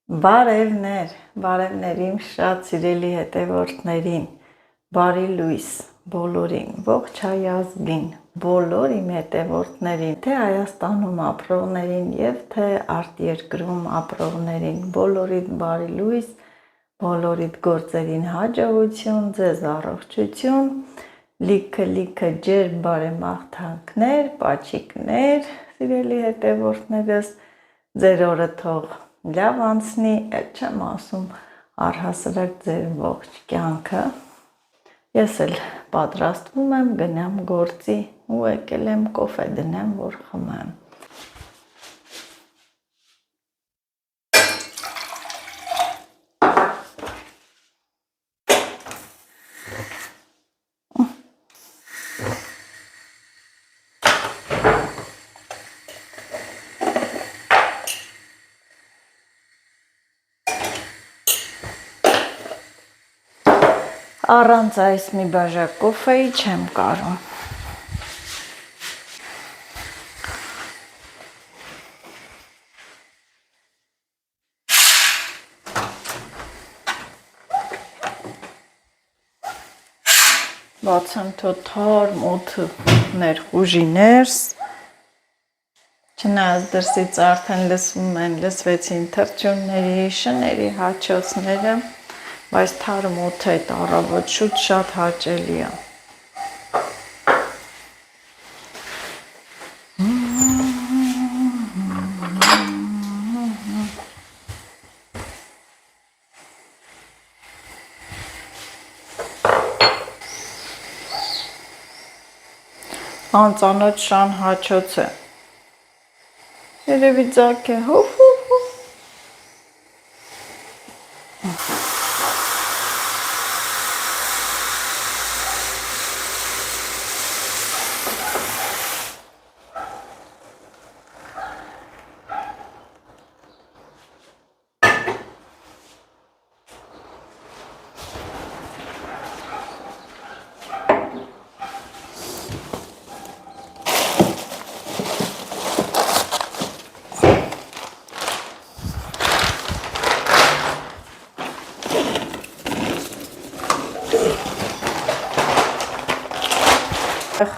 Բարևներ իմ շատ սիրելի հետևորդներին, բարի լույս բոլորին, ողջ հայ ազգին, բոլոր իմ հետևորդներին, թե Հայաստանում ապրողներին և թե արտերկրում ապրողներին, բոլորիդ բարի լույս, բոլորիդ գործերին հաջողություն, ձեզ առողջություն, լիքը ջերմ բարեմաղթանքներ, պաչիկներ, սիրելի հետևորդներս, ձեր օրը թող լավ անցնի, էլ չեմ ասում առհասարակ ձեր ողջ կյանքը։ Ես էլ պատրաստվում եմ գնամ գործի ու եկել եմ կոֆե դնեմ, որ խմեմ։ Առանց այս մի բաժակ կոֆեի չեմ կարում։ Բացեմ թոթար մոթը ներխուժի ներս, չնայած դրսից արդեն լսվեցին թռչունների, շների հաչոցները, բայց թարմ օդը այդ առավոտ շուտ շատ հաճելի է։ Անծանոթ շան հաչոց է։ Երևի ձակ է, հոֆ։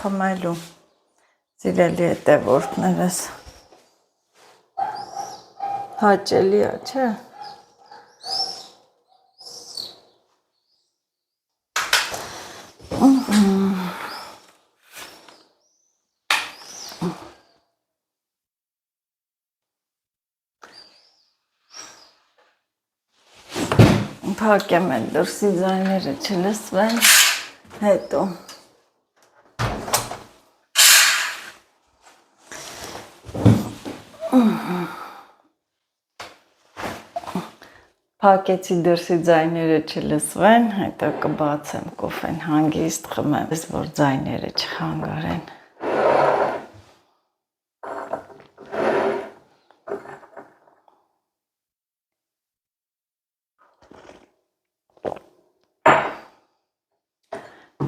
Խմելու, սիրելի հետևորդներս, հաճելի է, չէ՞։ Փակեմ այդ դրսի ձայները չլսվեն, հետո Փակեցի դրսի ձայները չլսվեն, հետո կբացեմ կոֆեն հանգիստ խմեմ, որ ձայները չխանգարեն։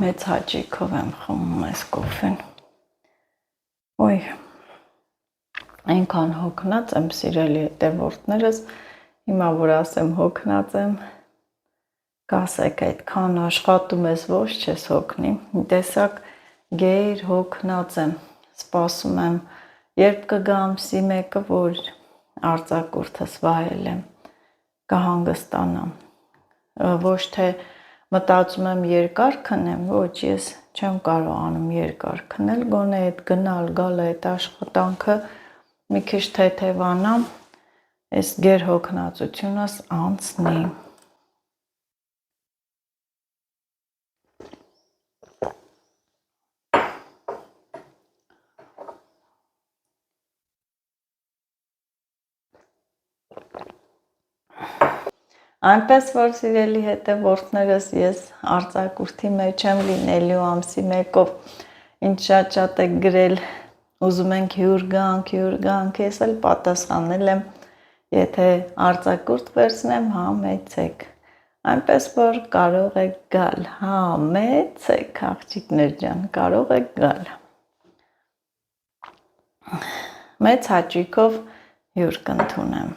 Մեծ հաճույքով եմ խմում այս կոֆեն։ Ոյ, այնքան հոգնած եմ, սիրելի հետևորդներս, հիմա որ ասեմ հոգնած եմ, կասեք այդքան աշխատում ես, ոչ չես հոգնի, տեսակ գեր հոգնած եմ, սպասում եմ, երբ կգա ամսի մեկը, որ արձակուրդս վայել եմ, կհանգստանամ, ոչ թե մտածում եմ երկար քնեմ, ոչ, ես չեմ կարողանում երկար քնել, գոնե այդ գնալ գալ այդ աշխատանքը մի քիչ թեթևանամ, այս գեր հոգնածությունս անցնի։ Այնպես որ սիրելի հետևորդներս, ես արձակուրդի մեջ եմ լինելու ամսի մեկով, ինչ շատ եք գրել, ուզում ենք հյուր գանք, ես էլ պատասխանել եմ, եթե արձակուրդ վերցնեմ, համեցեք, այնպես որ կարող եք գալ, համեցեք աղջիկներ ջան, կարող եք գալ, մեծ հաճույքով հյուր կընդունեմ։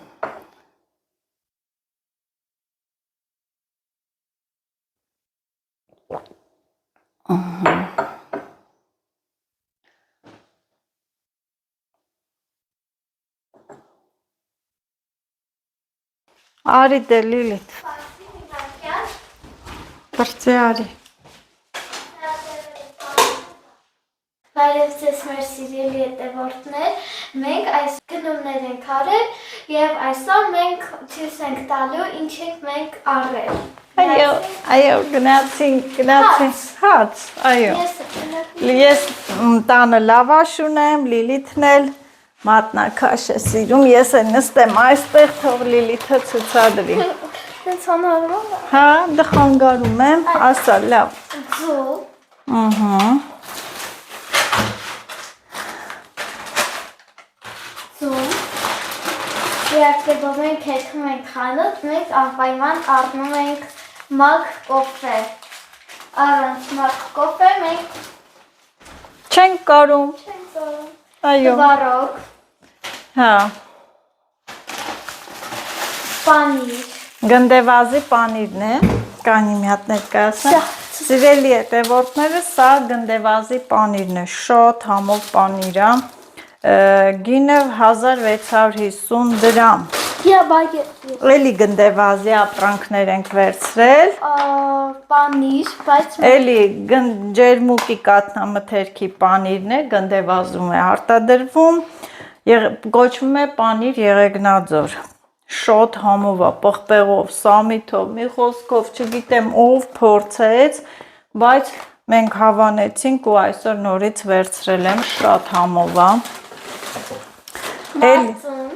Արի դե Լիլիթ։ Բրծե արի։ Բարև ձեզ մեր սիրելի հետևորդներ, մենք այս գնումներ ենք արել և այսօր մենք ցույց ենք տալու ինչ ենք մենք արել։ Այո, գնացինք, հաց, այո։ Ես տանը լավաշ ունեմ, Լիլիթն էլ մատնաքաշ է սիրում, ես էլ նստեմ այստեղ, թող Լիլիթը ցուցադրի։ Դենց անարում է։ Հա, դե խանգարում եմ, ասա, լավ։ Ձու։ Ձու։ Իհարկե, մենք հետում ենք խանութ, մենք անպայման առնում ենք մակ կոֆե։ Առանց մակ կոֆե մենք Չենք կարում։ Այո։ Տվարոկ, Հա, պանիր։ գնդեվազի պանիրն է, կանի մի հատ ներկայացնեմ։ Սիրելի հետևորդները, սա գնդեվազի պանիրն է, շատ համով պանիր է, գինը 1650 դրամ։ Էլի գնդեվազի ապրանքներ ենք վերցրել, Պանիր, բայց էլի ջերմուկի կաթնամթերքի պանիրն է, գնդեվազում է արտադրվում, կոչվում է պանիր եղեգնաձոր, շատ համով է, պղպեղով, սամիթով, մի խոսքով, չգիտեմ ով փորձեց, բայց մենք հավանեցինք ու այսօր նորից վերցրել եմ, շատ համով է։ մածուն,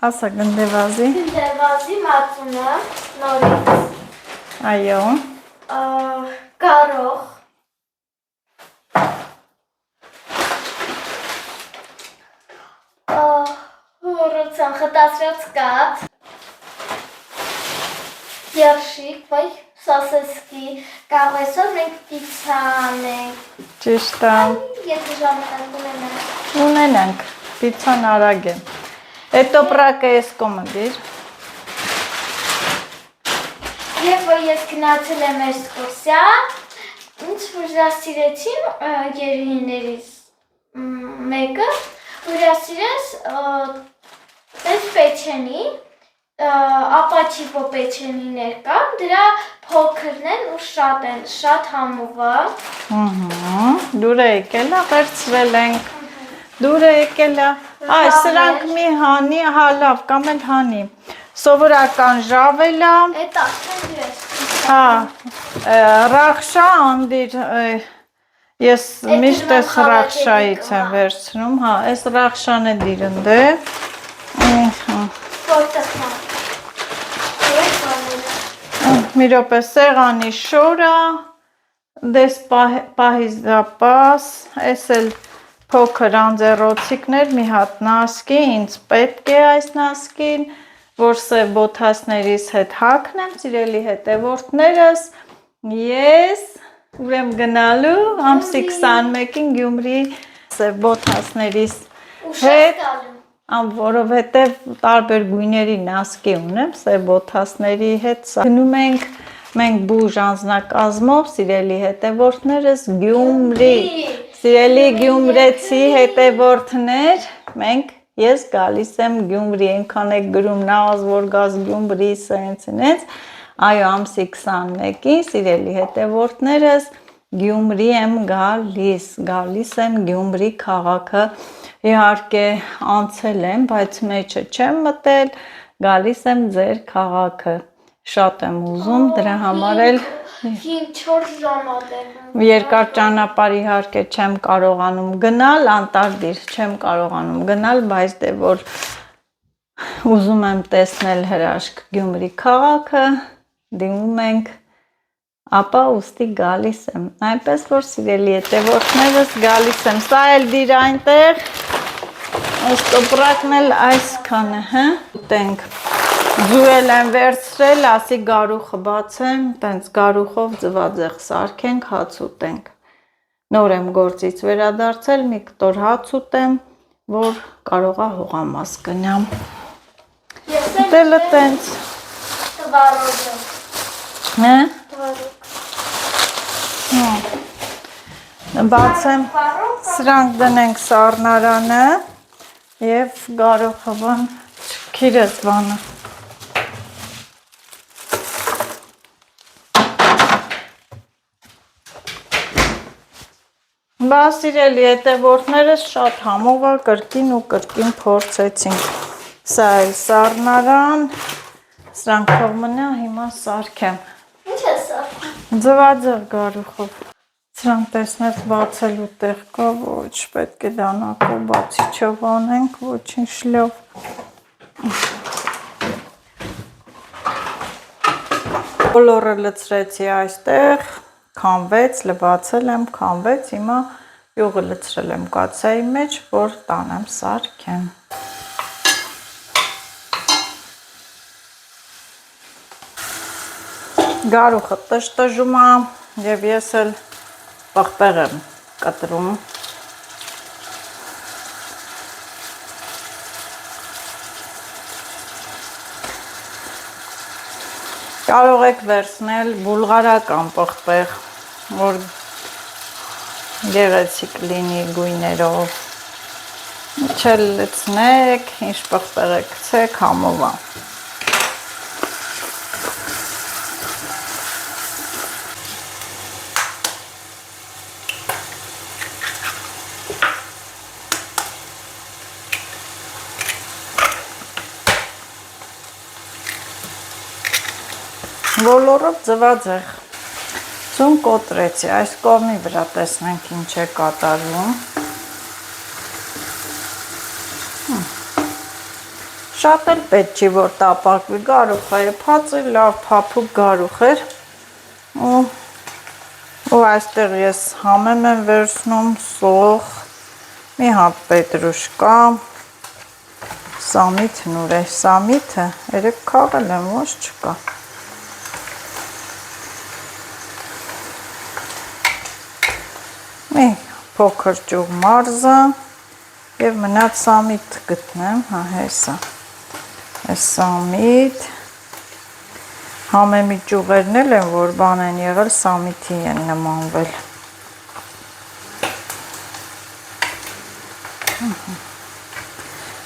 Ասա գնդեվազի։ գնդեվազի մածունը, նորից, Այո։ կարող, հորոցան խտացրած կատ, երշիկ, վայ, սասեսկի, կարող այսօր մենք պիցան ենք, Ճիշտ է։ եթե ժամանակ ունենանք, Ունենանք, պիցան արագ է։ Հետո պրակը ես կոմը դիր։ Երբ որ ես գնացել եմ էքսկուրսիա, ինձ հյուրասիրեցին գերիներից մեկը, հյուրասիրեց այս պեչենի, ապաչիպո պեչենիներ կան, դրա փոքրն են ու շատ համով է։ Դուրը եկել է, վերցրել ենք, դուրը եկել է, այ սրանք մի հանի, հա լավ, կամ էլ հանի, սովորական ժավել է, Էդ արդեն ես։ հա, ռախշա անդիր, ես միշտ ես ռախշայից եմ վերցնում, հա, ես ռախշան է դիրընդ է, մի րոպե սեղանի շորա, դես պահիս դապաս, ես էլ փոքր անձեռոցիկներ, մի հատ նասկի, ինձ պետք է այս նասկին, որ սև բոթասներից հետ հագնեմ, սիրելի հետևորդներս, ես ուրեմ գնալու ամսի 21-ին Գյումրի սև բոթասներից հետ, որովհետև տարբեր գույների նասկի ունեմ, սև բոթասների հետ գնում ենք, մենք բուժ անձնակազմով, սիրելի հետևորդներս, Գյումրի, սիրելի գյումրեցի հետևորդներ, մենք Ես գալիս եմ Գյումրի, ենքան եք գրում նազ, որ գազ Գյումրի, սենց, այո ամսի 21-ին, սիրելի հետևորդներս, Գյումրի եմ գալիս եմ Գյումրի քաղաքը, իհարկե անցել եմ, բայց մեջը չեմ մտել, գալիս եմ ձեր քաղաքը, շատ եմ ուզում, դրա համար էլ 5-4 ժամ ատեղում։ Երկար ճանապարհ իհարկե չեմ կարողանում գնալ, անտարդիր չեմ կարողանում գնալ, բայց դե որ ուզում եմ տեսնել հրաշք Գյումրի քաղաքը, դիմում ենք, ապա ուստի գալիս եմ։ Այնպես որ սիրելի հետևորդներս գալիս եմ, սա էլ դիր այնտեղ, ստոպրակն էլ այսքան է, հա, ուտենք։ Ձուել եմ վերցրել, ասի գարուխը բացեմ, տենց գարուխով ձվածեղ սարքենք, հաց ուտենք։ Նոր եմ գործից վերադարձել, մի կտոր հաց ուտեմ, որ կարողա հողամաս գնամ։ Ուտելը տենց։ Տվարոջը։ Հա։ բացեմ, սրանք դնենք սառնարանը և գարոխավան քիրես բանը։ Բա սիրելի հետևորդներս շատ համով կրկին ու կրկին փորձեցինք։ Սա էլ սառնարան, սրանք թող մնա, հիմա սարքեմ։ Ինչ է սարքում։ Ձվաձև գարուխով։ Սրանք տեսնես բացելու տեղ կա, ոչ պետք է դանակով բացիչով անենք, ոչինչ լավ։ Բոլորը լցրեցի այստեղ, քանվեց, լվացել եմ, քանվեց, հիմա յուղը լցրել եմ կացայի մեջ, որ տանեմ սարքեմ։ Գարուխը տժտժում է և ես էլ պղպեղ եմ կտրում։ Կարող եք վերցնել բուլղարական պղպեղ, որ գեղեցիկ լինի գույներով։ Չել լցնեք, ինչ պղպեղ եք գցեք, համով է։ Բոլորով ձվաձեղ։ Ձուն կոտրեցի, այս կողմի վրա տեսնենք ինչ է կատարվում։ Շատ էլ պետք չի, որ տապակվի, գարուխը է փածի, լավ փափուկ գարուխ էր։ Ու այստեղ ես համեմ եմ վերցնում սող, մի հատ պետրուշկա, սամիթն ուր է, սամիթը, երեք քաղել եմ, ոչ չկա։ Մի փոքր ճուղ մարզը և մնաց սամիթ գտնեմ, հա հեսա, այս սամիթ, համեմի ճուղերն էլ են, որ բան են եղել, սամիթի են նմանվել։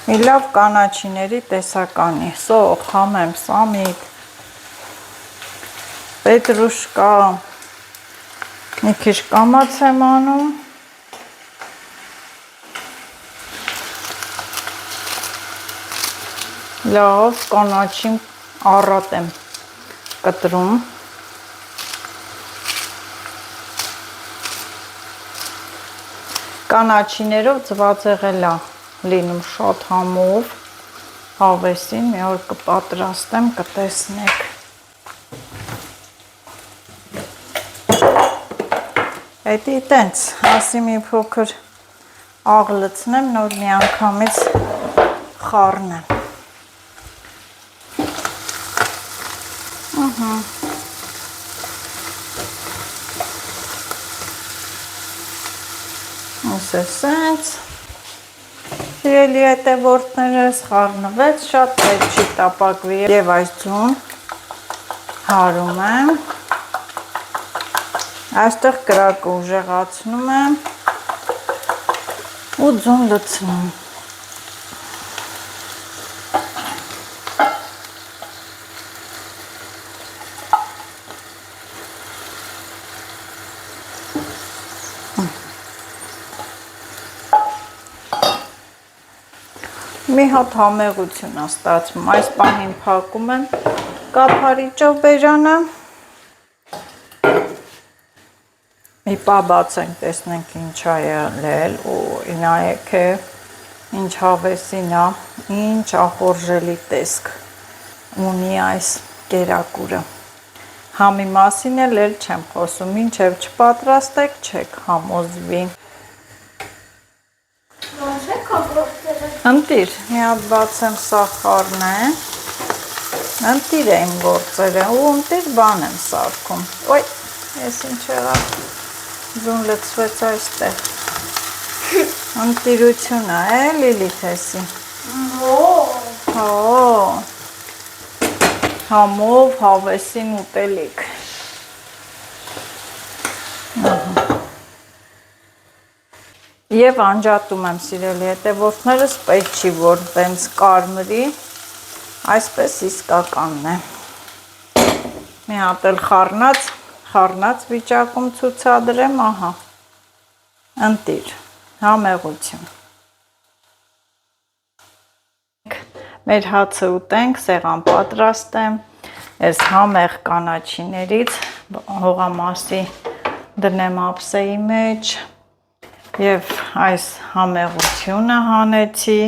Մի լավ կանաչիների տեսականի, սող, համեմ, սամիթ, պետրուշկա, մի քիչ կամաց եմ անում, լավ կանաչին առատ եմ կտրում, կանաչիներով ձվածեղել է լինում շատ համով, հավեսին մի օր կպատրաստեմ, կտեսնեք։ Հետի տենց, ասի մի փոքր աղ լցնեմ, նոր մի անգամից խառնեմ։ Սենց, սիրելի հետևորդներս, խառնվեց, շատ պետք չի տապակվի և այս ձուն հարում եմ, այստեղ կրակը ուժեղացնում եմ ու ձուն լցնում։ Մի հատ համեղություն է ստացվում, այս պահին փակում եմ կափարիչով բերանը, մի պա բացենք, տեսնենք ինչ է եղել, նայեք է, ինչ հավեսին է, ինչ ախորժելի տեսք ունի այս կերակուրը։ Համի մասին էլ չեմ խոսում, մինչև չպատրաստեք, չեք համոզվի։ Ոնց է կողորտել։ Ընտիր, մի հատ բացեմ սա խառնեմ, ընտիր է իմ գործերը, ու ընտիր բան եմ սարքում։ Ոյ, ես ինչ եղավ, ձուն լցվեց այստեղ։ Ընտիրություն է, Լիլիթեսի։ Համով հավեսին ուտելիք։ Եվ անջատում եմ սիրելի հետևորդներս, պետք չի որ տենց կարմրի, այսպես իսկականն է։ Մի հատ էլ խառնած վիճակում ցուցադրեմ, ահա, ընտիր, համեղություն։ Մեր հացը ուտենք, սեղան պատրաստեմ, այս համեղ կանաչիներից հողամասի դնեմ ափսեի մեջ և այս համեղությունը հանեցի,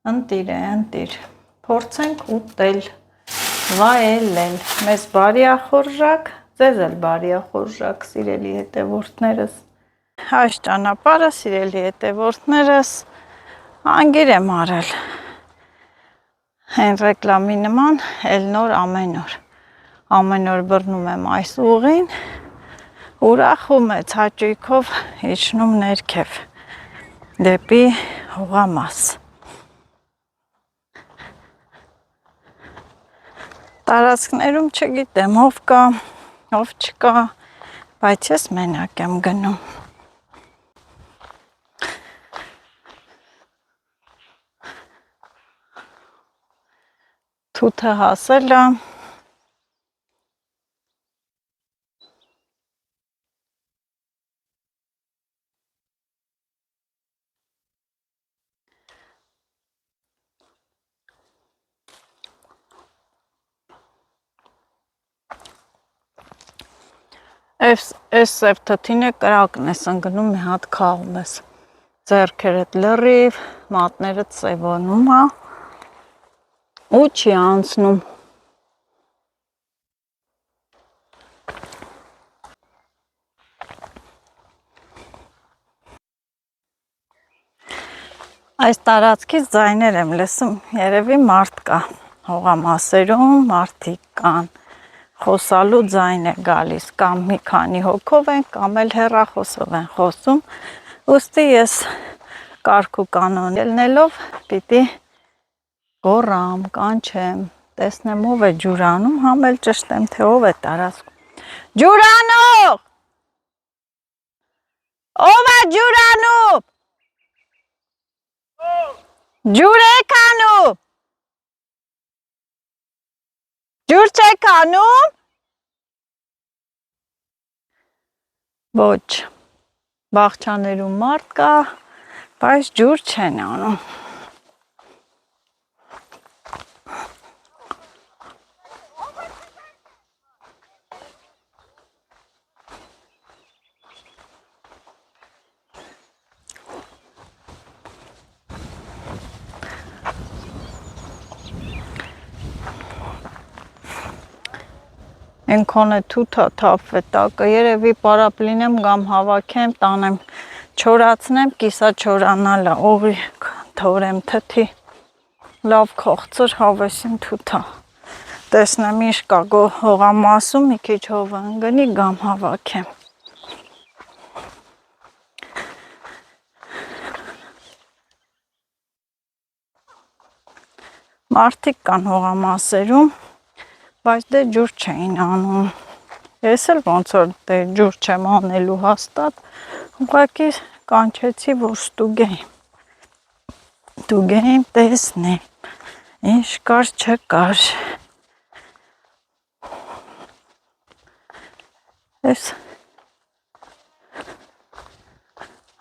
ընտիր, փորձենք ուտել, վայելել, մեզ բարի ախորժակ, ձեզ էլ բարի ախորժակ, սիրելի հետևորդներս։ Այս ճանապարհը, սիրելի հետևորդներս, անգիր եմ արել, հեն ռեկլամի նման, էլ նոր ամեն օր բռնում եմ այս ուղին, ուրախ ու մեծ հաճույքով իջնում ներքև, դեպի հողամաս։ Տարածքներում չգիտեմ, ով կա, ով չկա, բայց ես մենակ եմ գնում։ Թութը հասել է։ Այս սև թթինը կրակն ես ընկնում, մի հատ քաղում ես, ձեռքերդ լրիվ, մատներդ սևոնում է ու չի անցնում։ Այս տարածքից ձայներ եմ լսում, երևի մարդ կա, հողամասերում մարդիկ կան, խոսալու ձայն է գալիս, կամ մի քանի հոգով են, կամ էլ հեռախոսով են խոսում, ուստի ես կարգ ու կանոն ելնելով պիտի գոռամ, կանչեմ, տեսնեմ ով է ջուր անում, համ էլ ճշտեմ, թե ով է տարածքում։ Ջուր անող! Ով է ջուր անում? Ջուր եք անում? Ջուր չեք անում? Ոչ, բաղչաներում մարդ կա, բայց ջուր չեն անում։ Ենքոն է թութա թափվե տակը, երևի պարապլինեմ կամ հավաքեմ, տանեմ, չորացնեմ, կիսա չորանալա, օղի թորեմ թթի, լավ քողծր հավեսին թութա, տեսնեմ ինչ կա հողամասում, մի քիչ հովը ընգնի կամ հավաքեմ։ Մարդիկ կան հողամասերում, բայց դե ջուր չէին անում, ես էլ ոնց որ դե ջուր չեմ անելու հաստատ, ուղղակի կանչեցի, որ ստուգեին, տեսնեմ, ինչ կար չկար, ես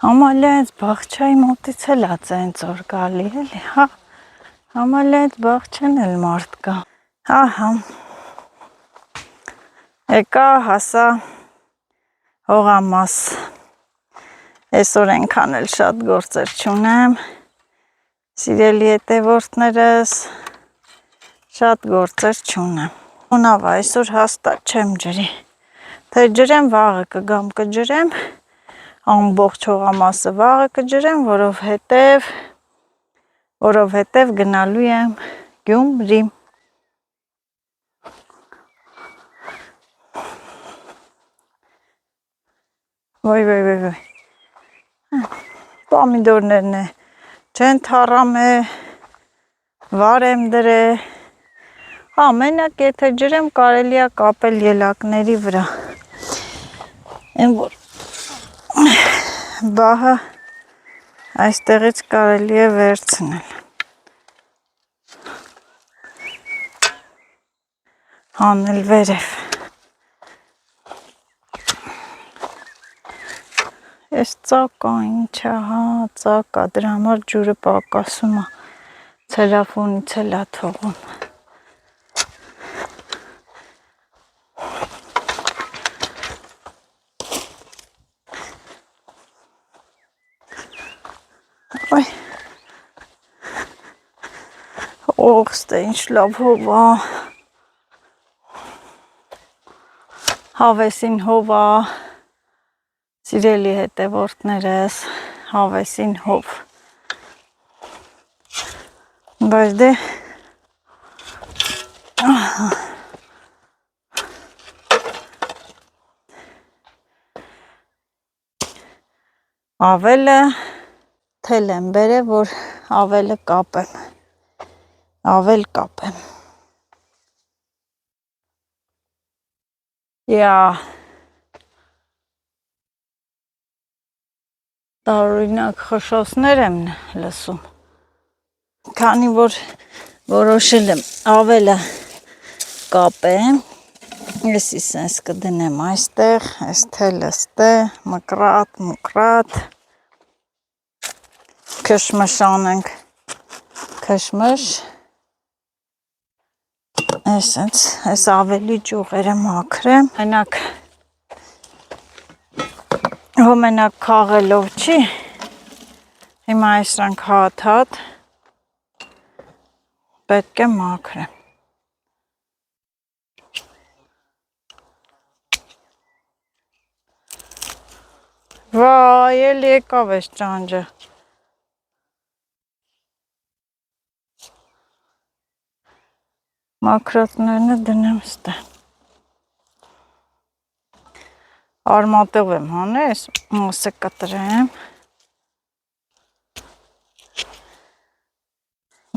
համալյայից բաղչայի մոտից էլ ա ծենց որ գալի էլի, հա, համալյայից բաղչեն էլ մարդ կա, ահա, եկա հասա հողամաս, այսօր ենքան էլ շատ գործեր չունեմ, սիրելի հետևորդներս, շատ գործեր չունեմ, ունավ այսօր հաստատ չեմ ջրի, թե ջրեմ վաղը կգամ կջրեմ, ամբողջ հողամասը վաղը կջրեմ, որովհետև գնալու եմ Գյումրի։ Ոյ, պամիդորներն է, չեն թառամ է, վար եմ դրե, մենակ եթե ջրեմ կարելի է կապել ելակների վրա, են որ բահը Այստեղից կարելի է վերցնել։ Հանել վերև։ Այս ծակա ինչա, հա, ծակա, դրա համար ջուրը պակասում է, ցելոֆանից էլ է թողում։ Ոյ, ստե ինչ լավ հով է, հավեսին հով է, սիրելի հետևորդներս, հավեսին հով, բայց դե ավելը թել եմ բերել, որ ավելը կապեմ, ավել կապեմ։ Տարօրինակ խշշոցներ եմ լսում, քանի որ որոշել եմ ավելը կապեմ, եսի սենց կդնեմ այստեղ, այս թելը ստե, մկրատ, քշմշ անենք, քշմշ, այս ավելի ճյուղերը մաքրեմ, մենակ քաղելով չի, հիմա այսրանք հատ պետք է մաքրեմ։ Վայ, էլ եկավ այս ճանճը։ Մաքրածներն դնեմ ստե։ Արմատով եմ հանես, մասը կտրեմ։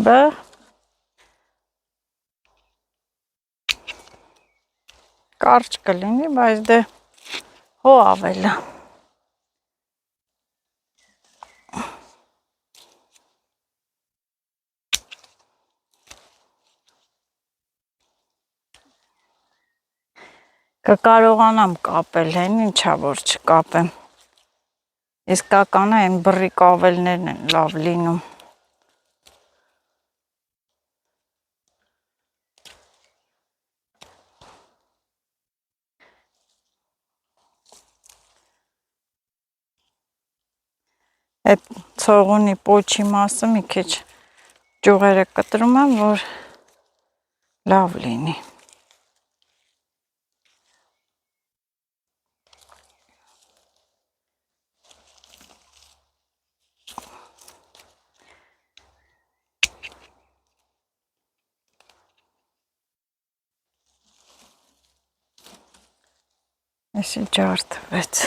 Բա կարճ կլինի, բայց դե հո ավելը։ Կկարողանամ կապել, հեն ինչա որ չկապեմ։ Իսկականը այն բռիկ ավելներն են լավ լինում։ Այդ ցողունի պոչի մասը մի քիչ ճյուղերը կտրում եմ, որ լավ լինի։ Էսի ջարդվեց։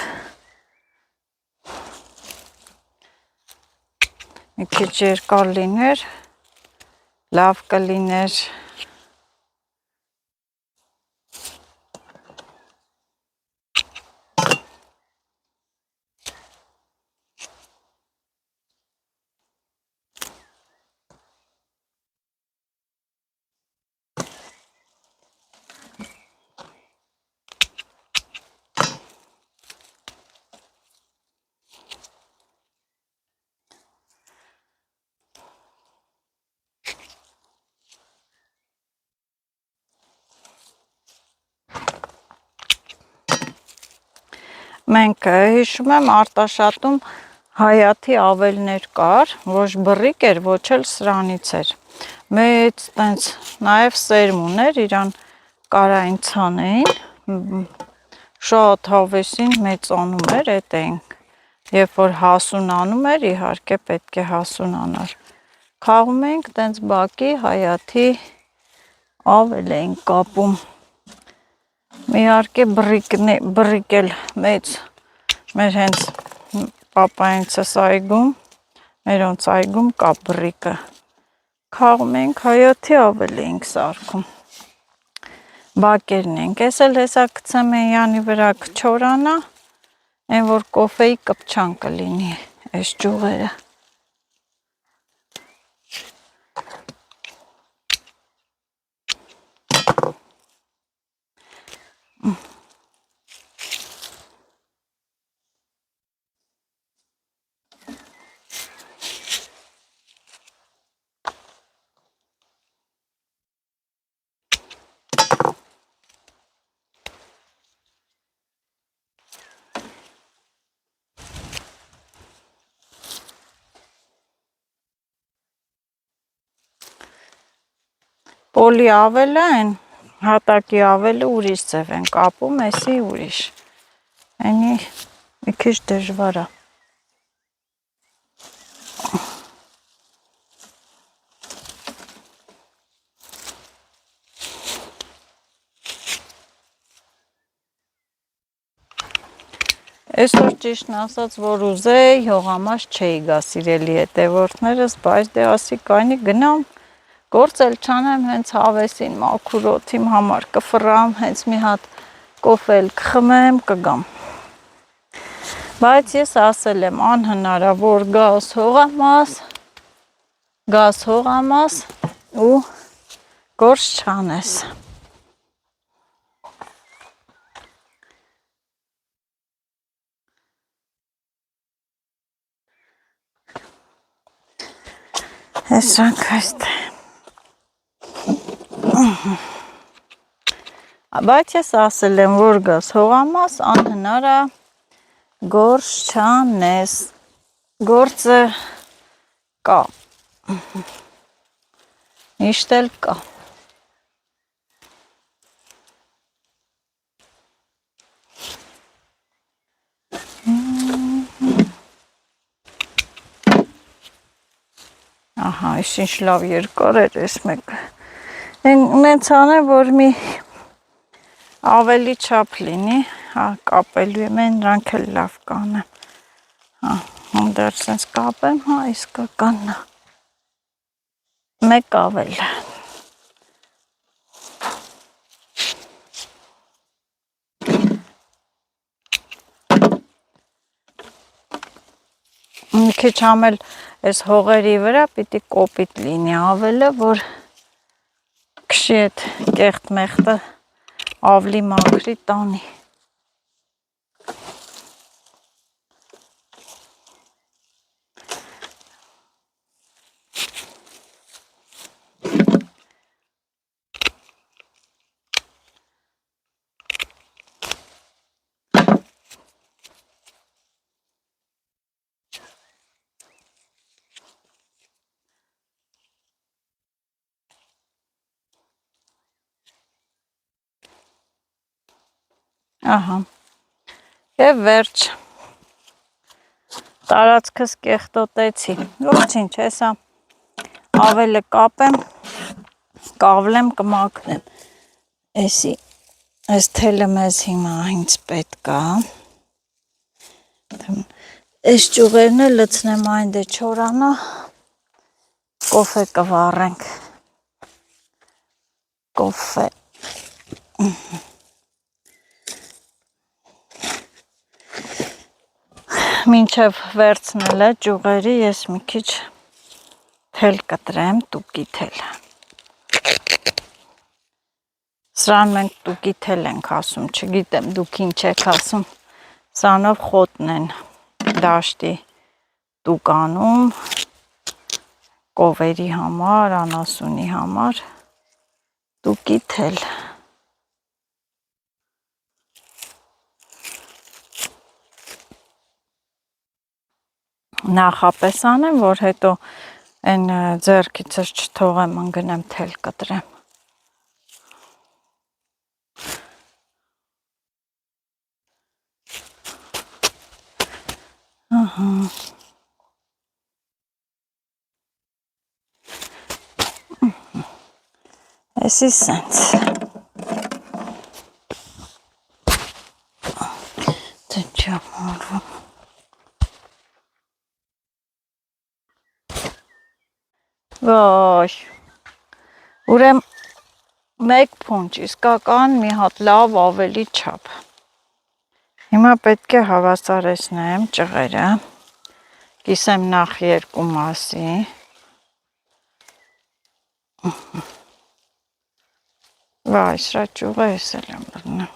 Մի քիչ երկար լիներ, լավ կլիներ։ Մենք հիշում եմ Արտաշատում հայաթի ավելներ կար, ոչ բռիկ էր, ոչ էլ սրանից էր։ Մեծ տենց նաև սերմ ուներ, իրան կարային ցանեին, շատ հավեսին մեծանում էր, էդ էինք։ Երբ որ հասունանում էր, իհարկե պետք է հասունանար։ Խաղում էինք տենց բակի հայաթի ավել էինք կապում։ Իհարկե բռիկ էլ մեծ մեր հենց պապայինցս այգում, մերոնց այգում կա բռիկը։ Խաղում էինք հայաթի ավել էինք սարքում։ Բակերն ենք, ես էլ հեսա գցեմ էյանի վրա կչորանա, այն որ կոֆեի կպչան կլինի այս ճյուղերը։ Պոլի ավելը են, հատակի ավելը ուրիշ ձև են կապում, էսի ուրիշ։ Այնի մի քիչ դժվար է։ Այսօր ճիշտն ասած, որ ուզեի, հողամաս չէի գա սիրելի հետևորդներս, բայց դե ասի կայնի գնամ, գործ էլ չանեմ, հենց հավեսին մաքուր օդիմ համար կֆռամ, հենց մի հատ կոֆե էլ կխմեմ, կգամ։ Բայց ես ասել եմ, անհնար է, որ գաս հողամաս ու գործ չանես։ Հեսանք այստե։ Բայց ես ասել եմ, որ գաս հողամաս, անհնար է գործ չանես, գործը կա, միշտ էլ կա։ Ահա, ինչ լավ երկար էր այս մեկը։ Նենց անեմ, որ մի ավելի չափ լինի, հա, կապելու եմ, նրանք էլ լավ կանեմ։ Հա, դեռ սենց կապեմ, հա, իսկականն է։ Մեկ ավել։ Մի քիչ համել այս հողերի վրա պիտի կոպիտ լինի ավելը, որ քշի այդ կեղտ մեղտը ավլի մաքրի տանի։ Ահա, և վերջ, տարածքս կեղտոտեցի, ոչինչ, հեսա ավելը կապեմ, կավլեմ, կմաքնեմ, էսի, այս թելը մեզ հիմա ինձ պետք է, այս ճուղերն է լցնեմ այն դե չորանա, կոֆե կվառենք, կոֆե, մինչև վերցնել է ճուղերի, ես մի քիչ թել կտրեմ, տուկի թել։ Սրան մենք տուկի թել ենք ասում, չգիտեմ դուք ինչ եք ասում, սրանով խոտն են դաշտի տուկանում, կովերի համար, անասունի համար, տուկի թել։ Նախապես անեմ, որ հետո այն ձեռքիցս չթողեմ ընգնեմ թել կտրեմ։ Ահա։ Էսի սենց։ Դե չեմ արվում։ Վայ, ուրեմ մեկ փունջ, իսկական մի հատ լավ ավելի չափ։ Հիմա պետք է հավասարեցնեմ ճղերը, կիսեմ նախ երկու մասի, վայ, սրա ճուղը ես էլ եմ բռնում,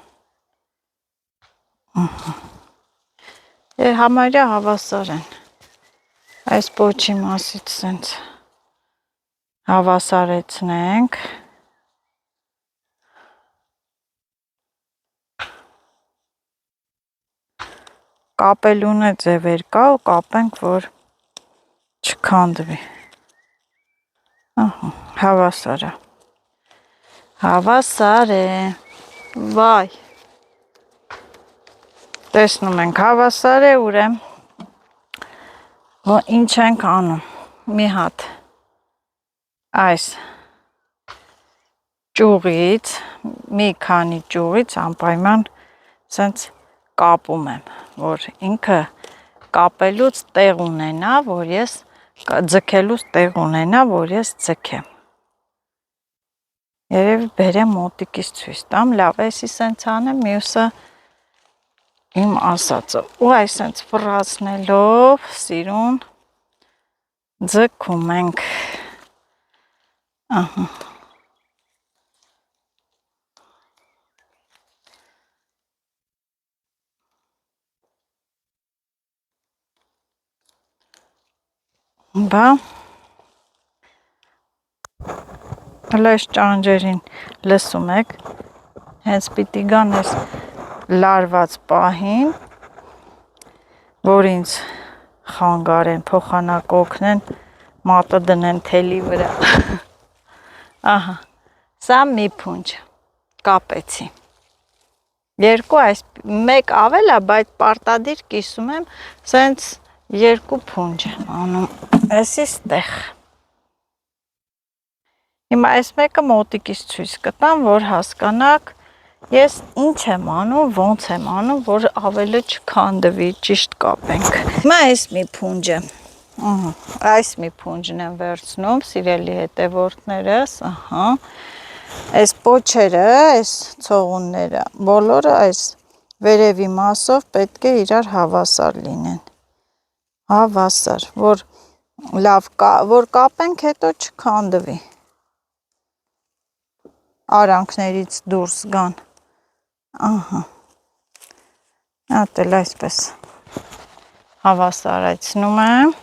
համարյա հավասար են, այս պոչի մասից սենց հավասարեցնենք, կապելուն է ձևեր կա ու կապենք, որ չքանդվի, հավասար է, Հավասար է։ Վայ։ Տեսնում ենք հավասար է, ուրեմն ինչ ենք անում։ Մի հատ այս ճյուղից, մի քանի ճյուղից անպայման սենց կապում եմ, որ ինքը կապելուց տեղ ունենա, որ ես ձգելուց տեղ ունենա, որ ես ձգեմ։ Երևի բերեմ մոտիկից ցույց տամ, լավ, էսի սենց անեմ, մյուսը իմ ասածը։ Ու այս սենց ֆռացնելով, սիրուն ձգում ենք։ Ահա։ Բա հլես ճանջերին լսում եք, հենց պիտի գան ես լարված պահին, որ ինձ խանգարեն, փոխանակ օգնեն, մատը դնեն թելի վրա։ Ահա, սա մի փունջ, կապեցի։ Երկու այս, մեկ ավել է, բայց պարտադիր կիսում եմ, սենց երկու փունջ եմ անում, էսի ստեղ։ Հիմա այս մեկը մոտիկից ցույց կտամ, որ հասկանաք ես ինչ եմ անում, ոնց եմ անում, որ ավելի չքանդվի, ճիշտ կապենք։ Հիմա այս մի փունջը, այս մի փունջն եմ վերցնում, սիրելի հետևորդներս, ահա, այս պոչերը, այս ցողունները, բոլորը այս վերևի մասով պետք է իրար հավասար լինեն։ Հավասար, որ լավ, որ կապենք, հետո չքանդվի։ Արանքներից դուրս գան, ահա, ատել այսպես հավասարացնում եմ,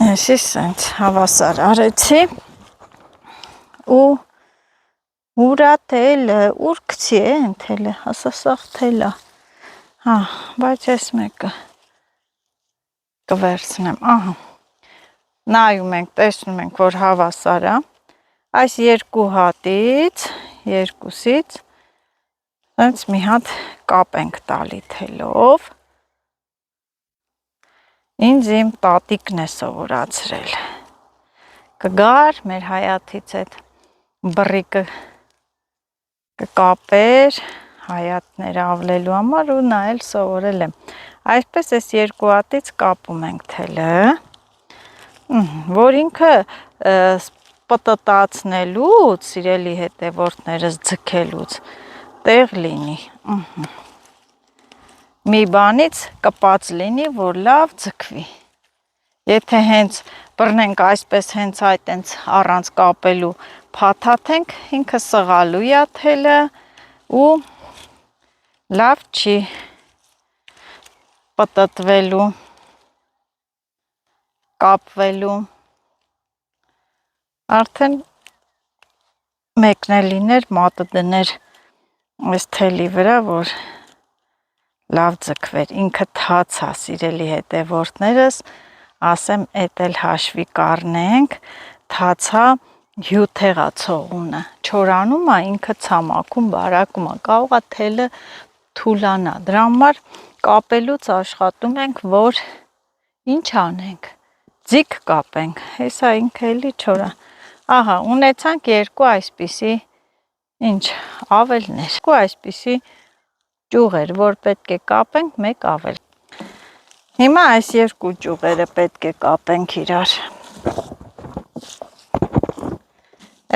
էսի սենց հավասար արեցի, ու ուրա թելը, ուր կցի է են թելը, հասասաղ թելը, հա, բայց ես մեկը կվերցնեմ, ահա, նայում ենք, տեսնում ենք, որ հավասար է, այս երկու հատից, երկուսից, հենց մի հատ կապ ենք տալի թելով, ինձ իմ տատիկն է սովորացրել, կգար մեր հայաթից այդ բռիկը կկապեր, հայաթները ավլելու համար ու նա էլ սովորել եմ, այսպես այս երկու հատից կապում ենք թելը, որ ինքը պտտացնելուց, սիրելի հետևորդներս ձգելուց, տեղ լինի, մի բանից կպած լինի, որ լավ ձգվի, եթե հենց բռնենք այսպես հենց այդ հենց առանց կապելու փաթաթենք, ինքը սղալու է թելը ու լավ չի պտտվելու, կապվելու, արդեն մեկն է լիներ, մատը դներ այս թելի վրա, որ լավ ձգվեր, ինքը թաց է, սիրելի հետևորդներս, ասեմ էդ էլ հաշվի կառնենք, թացա հյութեղա ցողունը, չորանում է, ինքը ցամաքում, բարակում է, կարող է թելը թուլանա, դրա համար կապելուց աշխատում ենք, որ ինչ անենք, ձիգ կապենք, հեսա ինքը էլի չորա, ահա, ունեցանք երկու այսպիսի, ինչ, ավելներ, երկու այսպիսի ճյուղեր, որ պետք է կապենք, մեկ ավել, հիմա այս երկու ճյուղերը պետք է կապենք իրար,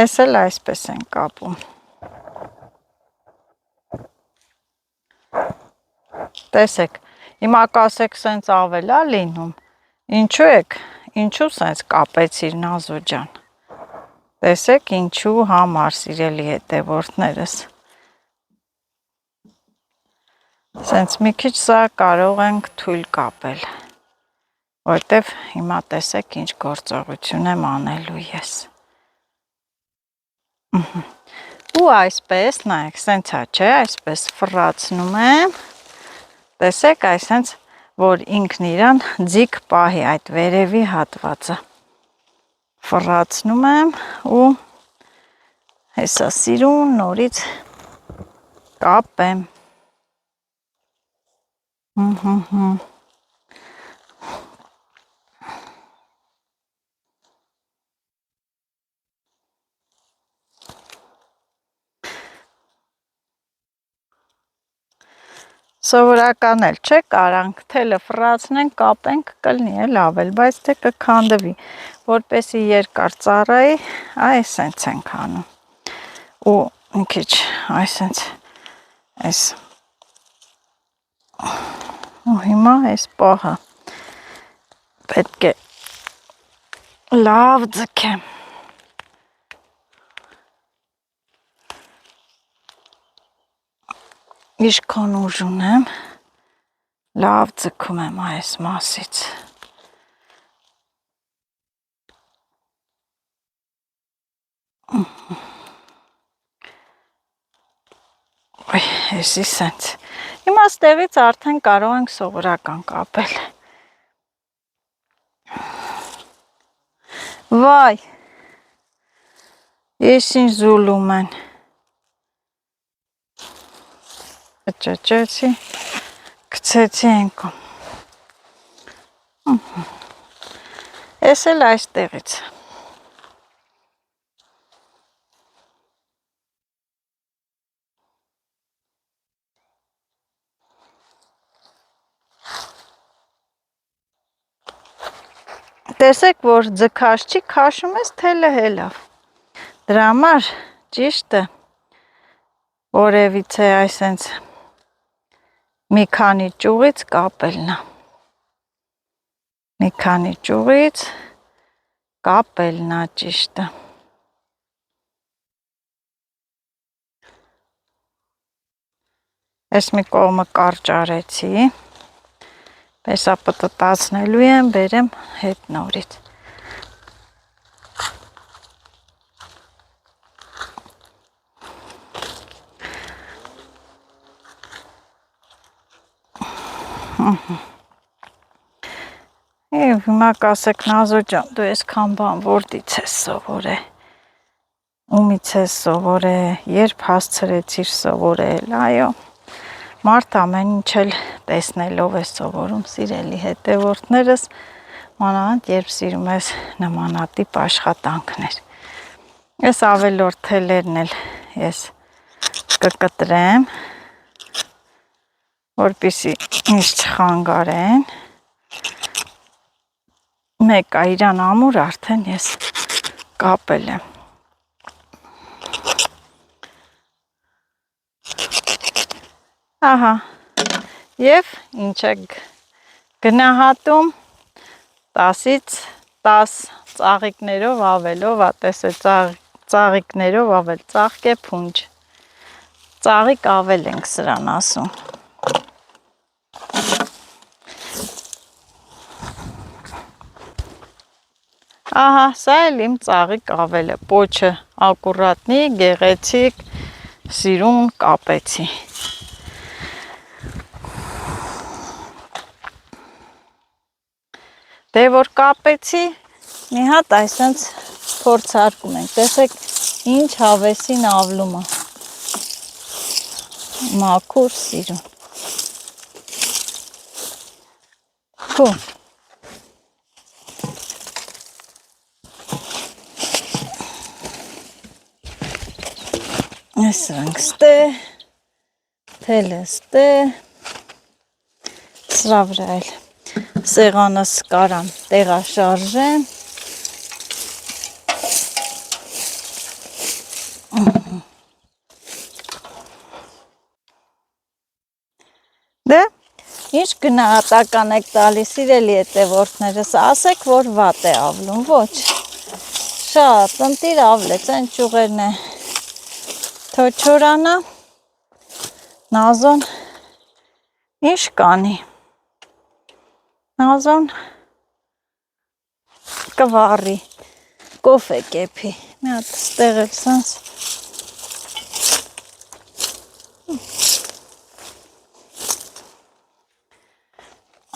այս էլ այսպես են կապում, տեսեք, հիմա կասեք սենց ավել է լինում, ինչու եք, ինչու սենց կապեցիր Նազո ջան, տեսեք ինչու համար, սիրելի հետևորդներս, սենց մի քիչ սա կարող ենք թույլ կապել, որտև հիմա տեսեք ինչ գործողություն եմ անելու ես, ու այսպես, նայեք, սենց է չէ, այսպես ֆռացնում եմ, տեսեք այս հենց, որ ինքն իրան ձիգ պահի այդ վերևի հատվածը, ֆռացնում եմ ու հեսա սիրուն նորից կապեմ։ Սովորական էլ չէ, կարանք թելը ֆռացնենք, կապենք, կլինի էլ ավել, բայց թե կքանդվի, որպեսի երկար ծառայի, այս սենց ենք անում։ Ու մի քիչ այսենց այս ու հիմա այս պահը պետք է լավ ձգեմ։ Իշքան ուժ ունեմ, լավ ձգում եմ այս մասից։ Էսի սենց։ Հիմա ստեղից արդեն կարող ենք սովորական կապել։ Վայ, ես ինչ զուլում են։ Ճճեցի, գցեցի ենքում։ Ես էլ այստեղից։ Տեսեք, որ ձգած չի, քաշում ես թելը հելավ։ Դրա համար ճիշտը որևիցե այսենց մի քանի ճյուղից կապելն է։ Մի քանի ճյուղից կապելն է ճիշտը։ Ես մի կողմը կարճ արեցի, հեսա պտտացնելու եմ, բերեմ հետ նորից։ Եվ հիմա կասեք Նազո ջան, դու այսքան բան որտից ես սովորել, ումից ես սովորել, երբ հասցրեցիր սովորել, այո, մարդ ամեն ինչ էլ տեսնելով է սովորում, սիրելի հետևորդներս, մանավանդ երբ սիրում ես նմանատիպ աշխատանքներ։ Ես ավելորդ թելերն էլ ես կկտրեմ, որպեսզի ինձ չխանգարեն։ Մեկը իրան ամուր արդեն ես կապել եմ։ Ահա, և ինչ եք գնահատում 10-ից 10 ծաղիկներով ավելով, ատես է ծաղիկներով ավել, ծաղկ է փունջ, ծաղիկ ավել ենք սրան ասում։ Ահա, սա էլ իմ ծաղիկ ավելը, պոչը ակուրատնի, գեղեցիկ, սիրուն կապեցի։ Դե որ կապեցի, մի հատ այսենց փորձարկում ենք, տեսեք ինչ հավեսին ավլում է, մաքուր սիրուն։ Հու։ Այս սրանք ստե, թելը ստե, սրա վրա էլ սեղանս կարամ տեղաշարժեմ։ Դե, ինչ գնահատական եք տալիս, սիրելի հետևորդներս, ասեք, որ վատ է ավլում, ոչ, շատ, ընտիր ավլեց, են ճյուղերն է թոչորանա, Նազոն ինչ կանի, Նազոն կվարի, կոֆե կեփի, մի հատ ստեղ էլ սենց,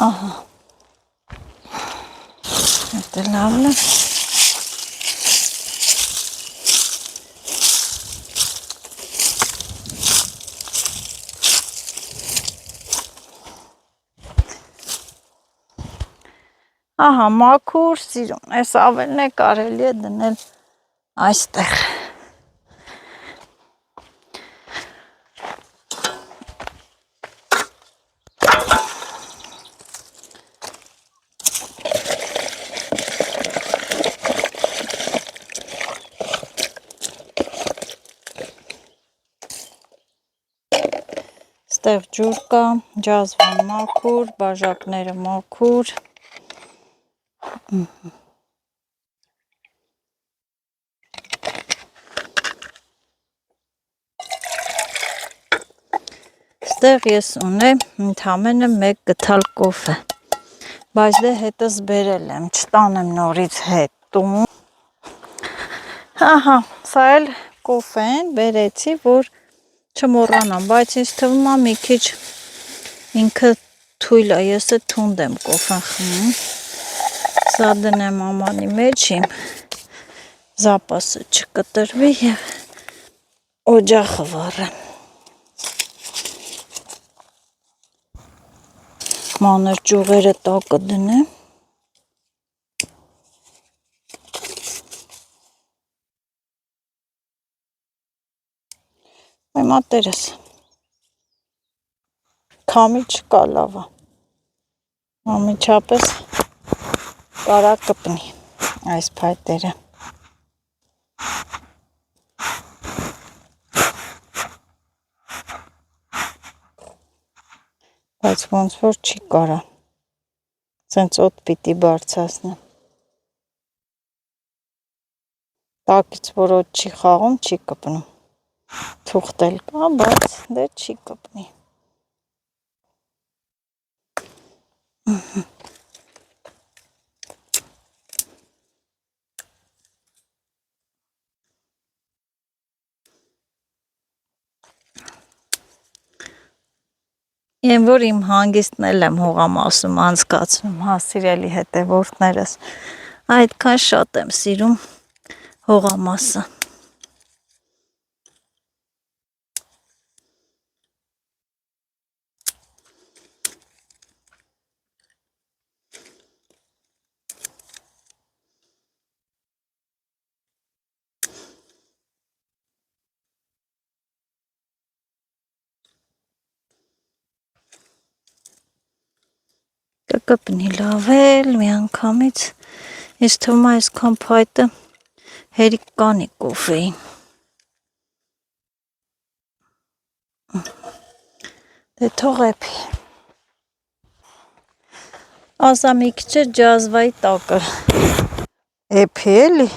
ահա, հետ է լավն է, Ահա, մաքուր սիրուն, այս ավելն է կարելի է դնել այստեղ։ Ստեղ ջուր կա, ջազվան մաքուր, բաժակները մաքուր։ Ստեղ ես ունեմ ընդամենը 1 գթալ կոֆե, բայց դե հետս բերել եմ, չտանեմ նորից հետ տուն։ Ահա, սա էլ կոֆեն բերեցի, որ չմոռանամ, բայց ինձ թվում է մի քիչ ինքը թույլ է, ես է թունդ եմ կոֆեն խմում։ Սա դնեմ ամանի մեջ իմ զապասը չկտրվի և օջախը վառեմ։ Մանր ճյուղերը տակը դնեմ։ Այ մատերս։ Քամի չկա, լավ է։ Անմիջապես կարա կպնի այս փայտերը։ Բայց ոնց որ չի կարա։ Սենց օդ պիտի բարձրացնեմ։ Տակից որ օդ չի խաղում, չի կպնում։ Թուղթել կա, բայց դե չի կպնի։ Եմ որ իմ հանգիստն էլ եմ հողամասում անցկացնում, հա սիրելի հետևորդներս, այդքան շատ եմ սիրում հողամասը։ Կկպնի լավ էլ միանգամից, ես թվում է այսքան փայտը հերիք կանի կոֆեին։ Դե թող էփի։ Ասա մի քիչ է ջազվայի տակը էփի էլի,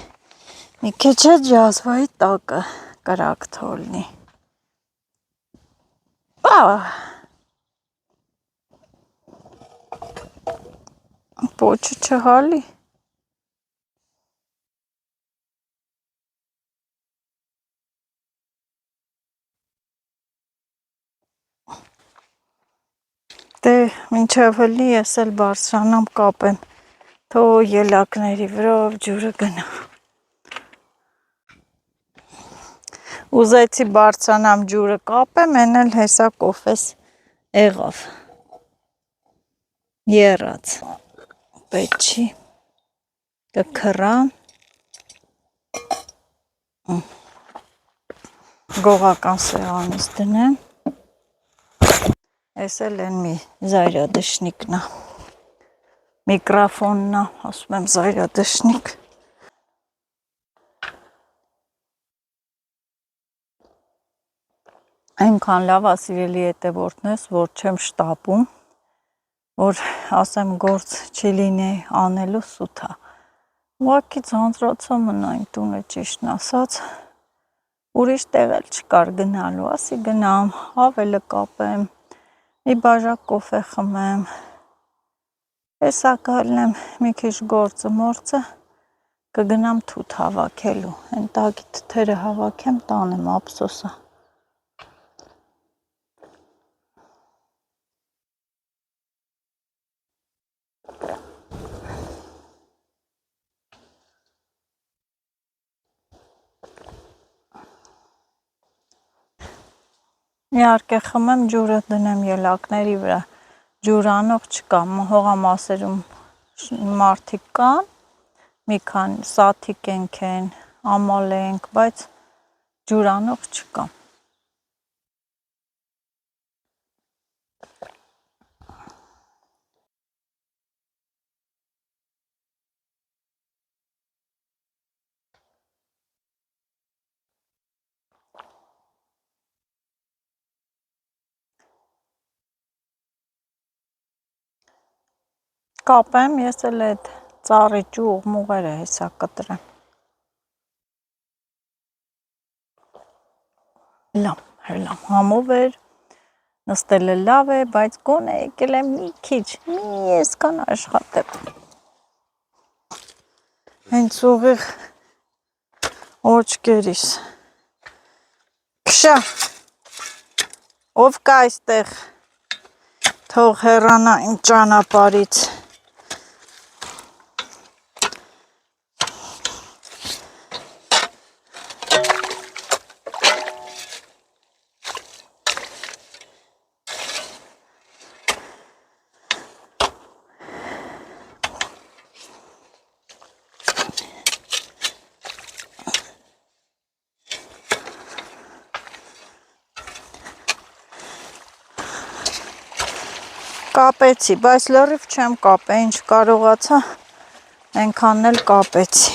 մի քիչ է ջազվայի տակը կրակ թոլնի։ Պոչը չհալի։ Դե մինչև հլի ես էլ բարձրանամ կապեմ, թող ելակների վրով ջուրը գնա։ Ուզեցի բարձրանամ ջուրը կապեմ, են էլ հեսա կոֆես եղավ։ Եռած։ Պետք չի։ Կքռամ։ Գողական սեղանից դնեմ։ Ես էլ են մի զայրադշնիկն է։ Միկրոֆոնն է, ասում եմ զայրադշնիկ։ Այնքան լավ է սիրելի հետևորդներս, որ չեմ շտապում, որ ասեմ գործ չի լինի անելու սուտ է։ Ուղղակի ձանձրացա մնային տունը ճիշտն ասած, ուրիշ տեղ էլ չկար գնալու, ասի գնամ, հավելը կապեմ, մի բաժակ կոֆե խմեմ, հեսա գալնեմ մի քիչ գործը մորցը, կգնամ թութ հավաքելու, են տակի թթերը հավաքեմ, տանեմ ափսոսը։ Իհարկե խմեմ ջուրը դնեմ ելակների վրա, ջուրանող չկա, հողամասերում մարդիկ կան, մի քանի սաթիկ են, ամալ ենք, բայց ջուրանող չկա։ Կապեմ, ես էլ այդ ծառի ճյուղ մուղերը հեսա կտրեմ։ Հելամ, համով էր, նստելը լավ է, բայց գոնե եկել եմ մի քիչ, մի եսքան աշխատեմ։ Հենց ուղիղ օջկերիս։ Քշա, ով կա այստեղ, թող հեռանա իմ ճանապարհից։ Կապեցի, բայց լրիվ չեմ կապե, ինչ կարողացա, այնքանն էլ կապեցի։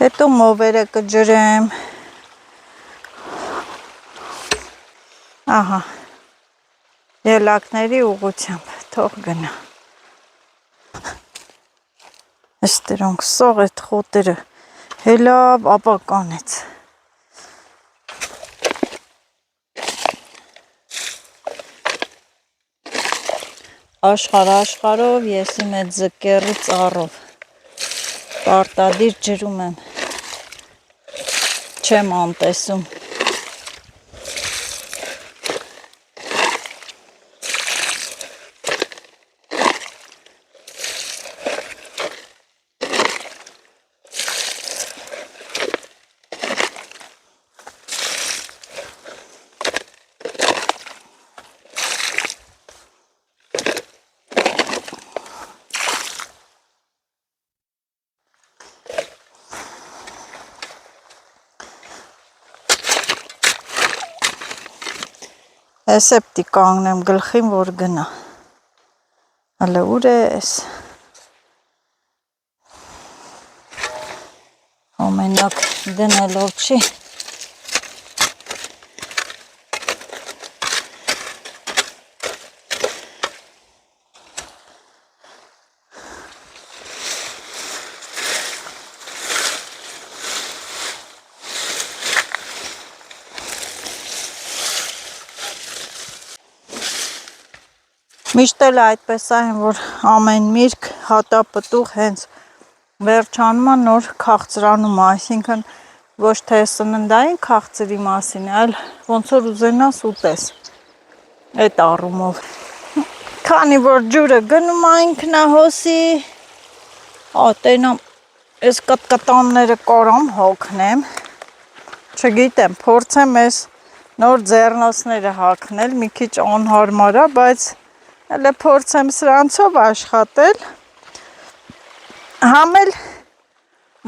Հետո մովերը կջրեմ։ Ահա, ելակների ուղղությամբ, թող գնա։ Էստերոնք սող այդ խոտերը, հելավ ապականեց։ Աշխարհով ես իմ այդ զկերի ծառով պարտադիր ջրում եմ, չեմ անտեսում։ Ես է պտի կանգնեմ գլխին, որ գնա։ Հələ ուր ես։ Ամենակ դնելով չի։ Միշտ էլ այդպես այն, որ ամեն միրգ հատապտուղ հենց վերջանում է նոր քաղցրանում, այսինքն ոչ թե սննդային քաղցրի մասին, այլ ոնց որ ուզենաս ուտես այդ առումով։ Քանի որ ջուրը գնում է ինքնահոսի, տենամ, ես կտկանները կարամ հոգնեմ, չգիտեմ, փորձեմ ես նոր ձեռնոցները հագնել, մի քիչ անհարմար է, բայց հələ փորձեմ սրանցով աշխատել, համ էլ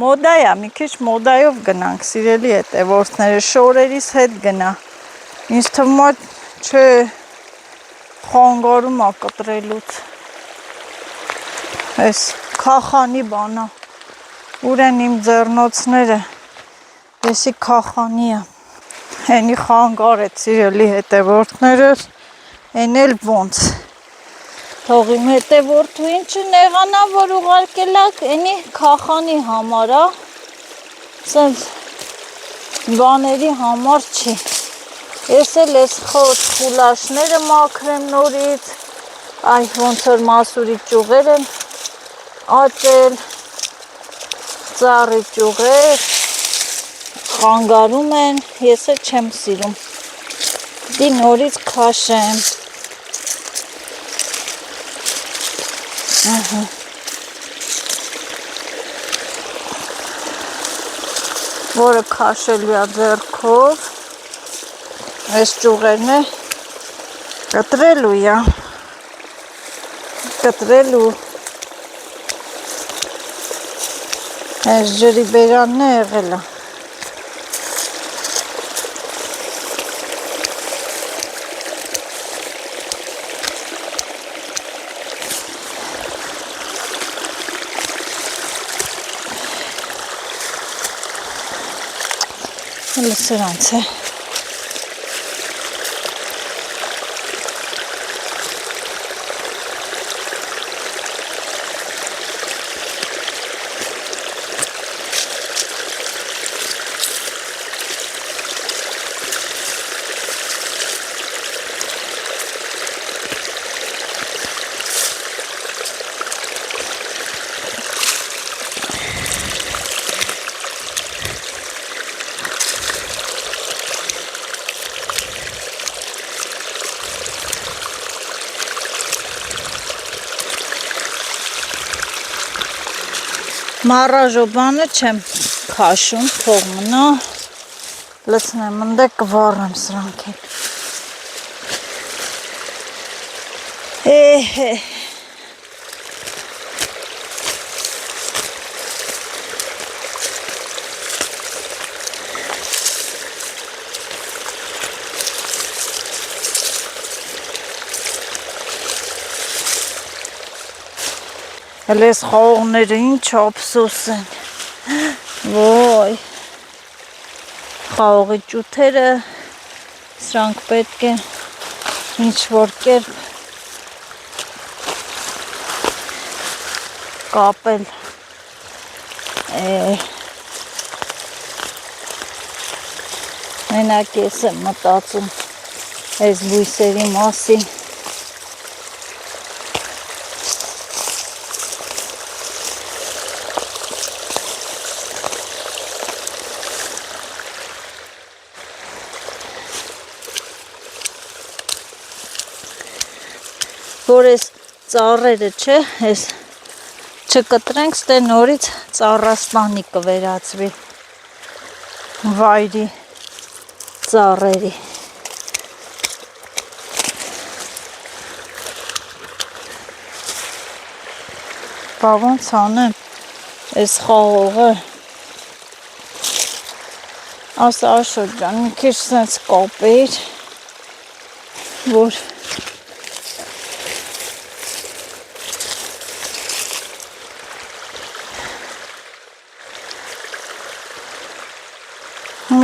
մոդա է, մի քիչ մոդայով գնանք, սիրելի հետևորդները, շորերիս հետ գնա, ինձ թվում է չէ խանգարում է կտրելուց, այս քախանի բանա, ուր են իմ ձեռնոցները, եսի քախանի է, հենի խանգար է սիրելի հետևորդներս, են էլ ոնց, թող իմ հետևորդու ինչը նեղանա, որ ուղարկել եք, ենի քախանի համար է, սենց բաների համար չի, ես էլ ես խուլաշները մաքրեմ նորից, այ ոնց որ մասուրի ճյուղեր են ածել, ծառի ճյուղեր, խանգարում են, ես էլ չեմ սիրում, դի նորից քաշեմ, որը քաշելու է ձեռքով, այս ճյուղերն է Կտրելու է։ Կտրելու։ Այս ջրի բերանն է եղել է։ Հələ սրանց է։ Մարաժոբանը չեմ քաշում, թող մնա, լցնեմ ընդե կվառեմ սրանք էլ։ Հələ ես խաղողները ինչ ափսոս են, ոյ, խաղողի ճութերը, սրանք պետք է ինչ-որ կերպ կապել, մենակ ես եմ մտածում այս բույսերի մասին, որ այս ծառերը չէ, այս չկտրենք, ստե նորից ծառաստանի կվերածվի վայրի ծառերի։ Բա ոնց անեմ այս խաղողը, ասա Աշոտ ջան, մի քիչ սենց կապեիր, որ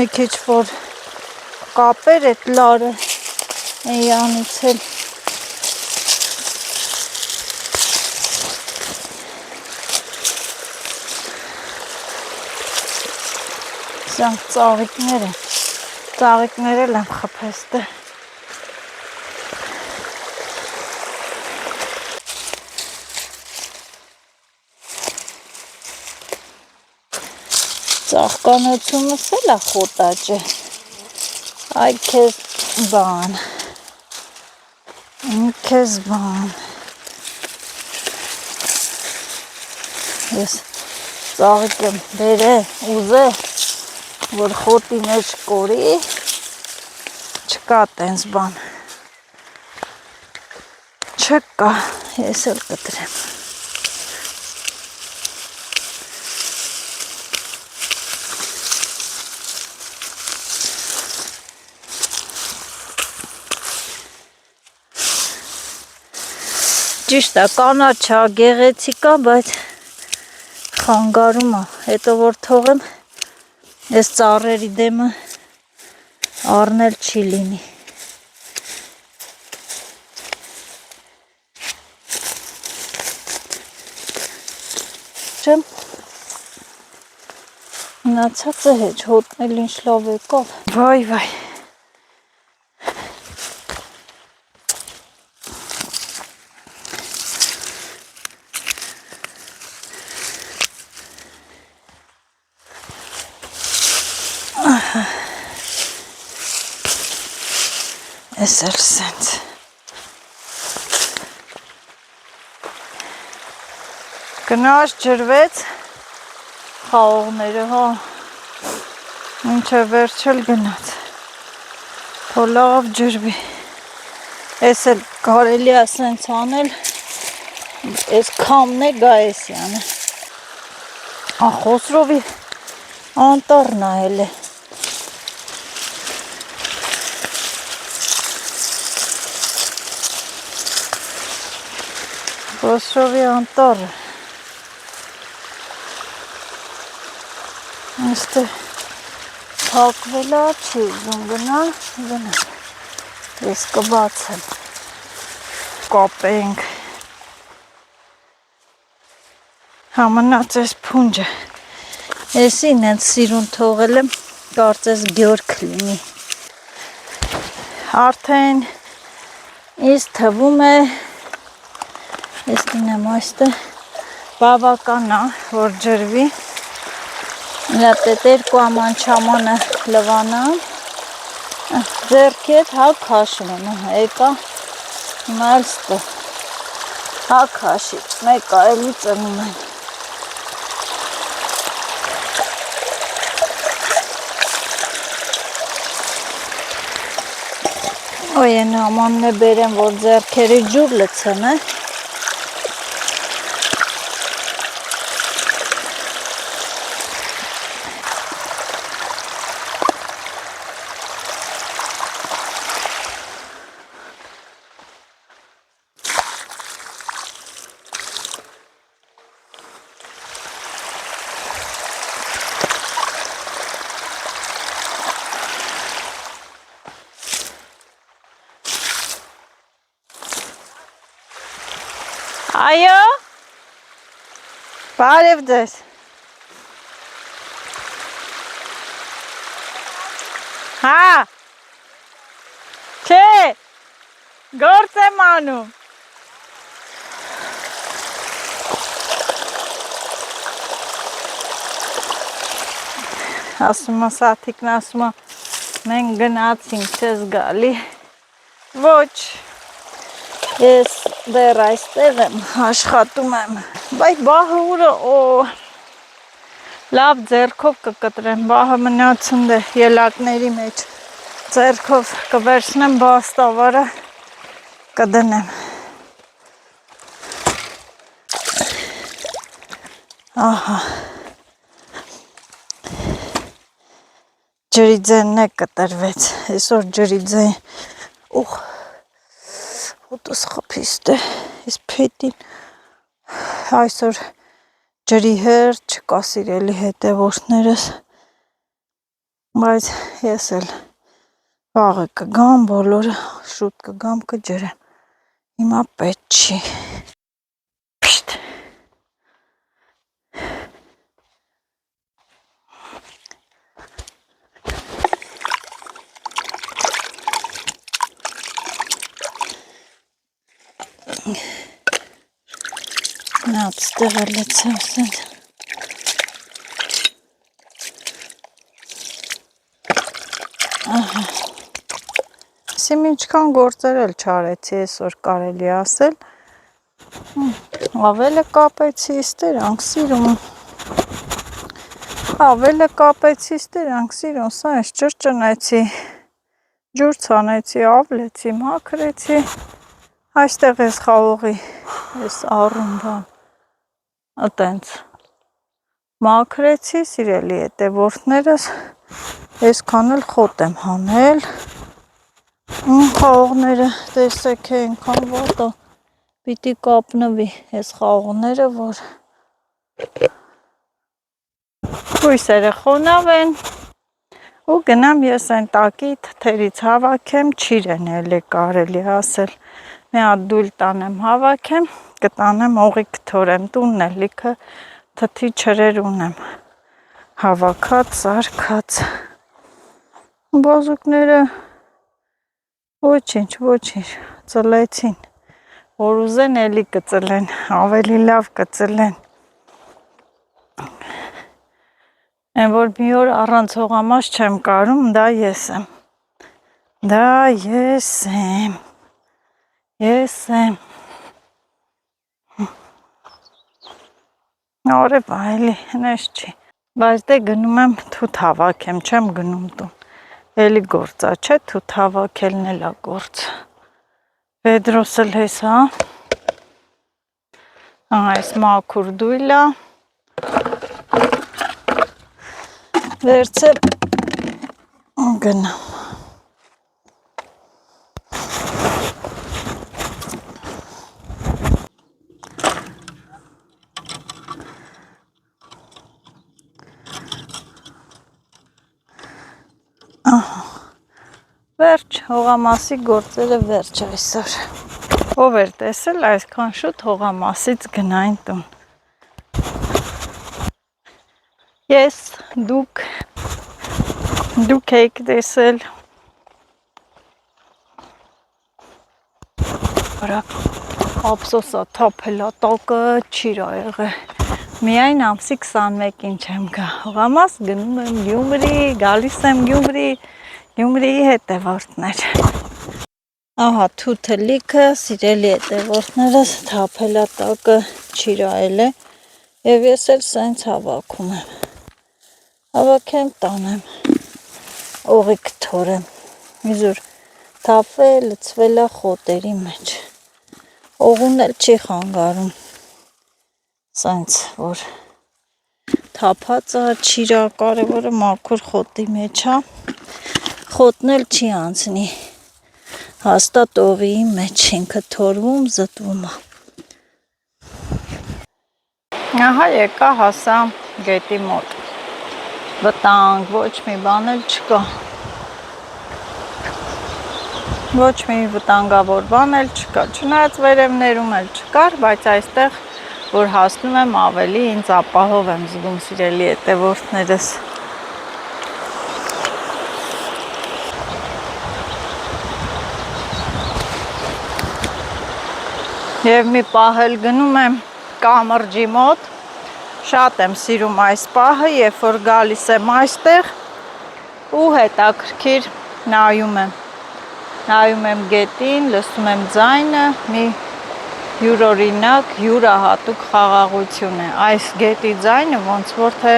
մի քիչ որ կապեր այդ լարը էյանից էլ սրանք ծաղիկներ են, ծաղիկներ էլ եմ խփեստը ծաղկանոցումս էլ է խոտաճը, այ քեզ բան, ես ծաղիկ եմ բերե, ուզե, որ խոտի մեջ կորի, չկա տենց բան, չկա, ես էլ կտրեմ, ճիշտ է, կանաչա, գեղեցիկ է, բայց խանգարում է, հետո որ թողեմ, այս ծառերի դեմը առնել չի լինի։ Չեմ, մնացածը հեչ, հոտնել ինչ լավ եկավ, վայ, Ես էլ սենց գնաց ջրվեց խաղողները, հա ինչ է վերջել գնաց, թո լավ ջրվի, Էս էլ կարելի է սենց անել, էս քամն է գայեսյանը, Խոսրովի անտառն էլ է, Խոսրովի անտառը, այստեղ թակվել է, չի ուզում գնալ, ես կբացեմ, կապենք, համնաց ես փունջը, եսին են սիրուն թողել եմ, կարծես գյորք լինի, արդեն ինձ թվում է, ես լինեմ այստեղ, բավական է, որ ջրվի, նրա տետերկու ամանչամանը լվանամ, ձերքի հետ հա քաշում եմ, եկա, հիմա էլ ստը, հա քաշի, մեկա էլի ծնում են, Ոյ են ամանն է բերեմ, որ ձերքերի ջուր լցեմ, Այո, բարև ձեզ, հա, չէ, գործ եմ անում, ասում է Սաթիկն ասում է, մենք գնացինք, չես գալի, ոչ, ես դեռ այստեղ եմ, աշխատում եմ, բայ բահը ուրը, լավ ձերքով կկտրեմ, բահը մնացնդ է ելակների մեջ, ձերքով կվերցնեմ բաստավարը, կդնեմ, ահա, ջրի ձենն է կտրվեց, այսօր ջրի ձեն, Հոտս խփիստ է, ես փետին, այսօր ջրի հերթ չկա սիրելի հետևորդներս, բայց ես էլ վաղը կգամ, բոլորը շուտ կգամ կջրեմ, հիմա պետք չի, պիշտ, Նա ստեղը լեցեմ սենց, ահա, Սիմ ինչքան գործեր էլ չարեցի այսօր կարելի ասել, ավելը կապեցի ստերանք սիրում, ավելը կապեցի ստերանք սիրում, սա ես ճրճնեցի, ջուր ցանեցի, ավլեցի, մաքրեցի, այստեղ ես խաղողի, ես առում բան, ատենց, մաքրեցի, սիրելի հետևորդներս, այսքան էլ խոտ եմ հանել, խաղողները տեսեք է ինքան ոտը, պիտի կապնվի այս խաղողները, որ հույսերը խոնավ են, ու գնամ ես այն տակի թթերից հավաքեմ, չիրեն էլ է կարելի ասել, մի հատ դույլ տանեմ հավաքեմ, կտանեմ օղի կթորեմ, տունն է լիքը թթի չրեր ունեմ, հավաքած, սարքած, բազուկները ոչինչ, ծլեցին, որ ուզեն էլի կծլեն, ավելի լավ կծլեն, են որ մի օր առանց հողամաս չեմ կարում, դա ես եմ, Արև այլի, հնես չի, բայց դե գնում եմ թութ հավաքեմ, չեմ գնում տուն, էլի գործա չէ, թութ հավաքելն էլա գործ, Պետրոս էլ հես, հա։ Այս մաքուր դույլա։ Վերցել գնամ։ Վերջ, հողամասի գործերը վերջ այսօր։ Ով էր տեսել այսքան շուտ հողամասից գնային տուն։ Ես, դուք եք տեսել։ Ափսոսա թափելա տակը չիրա եղել։ Միայն ամսի 21-ին չեմ գա։ Հողամաս գնում եմ Գյումրի, գալիս եմ Գյումրիի հետևորդներ։ Ահա թութը լիքը, սիրելի հետևորդներս, թափելա տակը չիրայել է եւ ես էլ սենց հավաքում եմ։ Հավաքեմ տանեմ, օղի կթորեմ, իզուր թափվել, լցվելա խոտերի մեջ, օղուն էլ չի խանգարում, սենց որ թափածը չիրա, կարևորը մաքուր խոտի մեջ է, խոտն էլ չի անցնի, հաստատ օղիի մեջ ինքը թորվում, զտվում է։ Ահա եկա հասա գետի մոտ, վտանգ, ոչ մի բան էլ չկա, ոչ մի վտանգավոր բան էլ չկա, չնայած վերևներում էլ չկար, բայց այստեղ, որ հասնում եմ ավելի ինձ ապահով եմ զգում սիրելի հետևորդներս։ Եվ մի պահ էլ գնում եմ կամրջի մոտ, շատ եմ սիրում այս պահը, երբ որ գալիս եմ այստեղ ու հետաքրքիր նայում եմ գետին, լսում եմ ձայնը, մի յուրօրինակ, յուրահատուկ խաղաղություն է։ Այս գետի ձայնը ոնց որ թե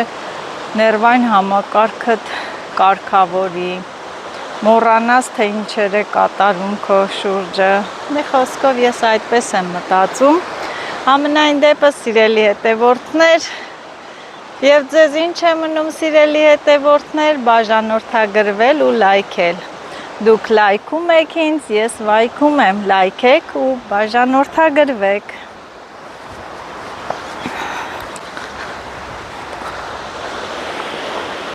ներվային համակարգդ կարգավորի, մոռանաս թե ինչեր է կատարում քո շուրջը։ Մի խոսքով ես այդպես եմ մտածում։ Ամենայն դեպս սիրելի հետևորդներ, եւ ձեզ ինչ է մնում սիրելի հետևորդներ, բաժանորդագրվել ու լայքել։ Դուք լայքում եք ինձ, ես վայքում եմ, լայքեք ու բաժանորդագրվեք։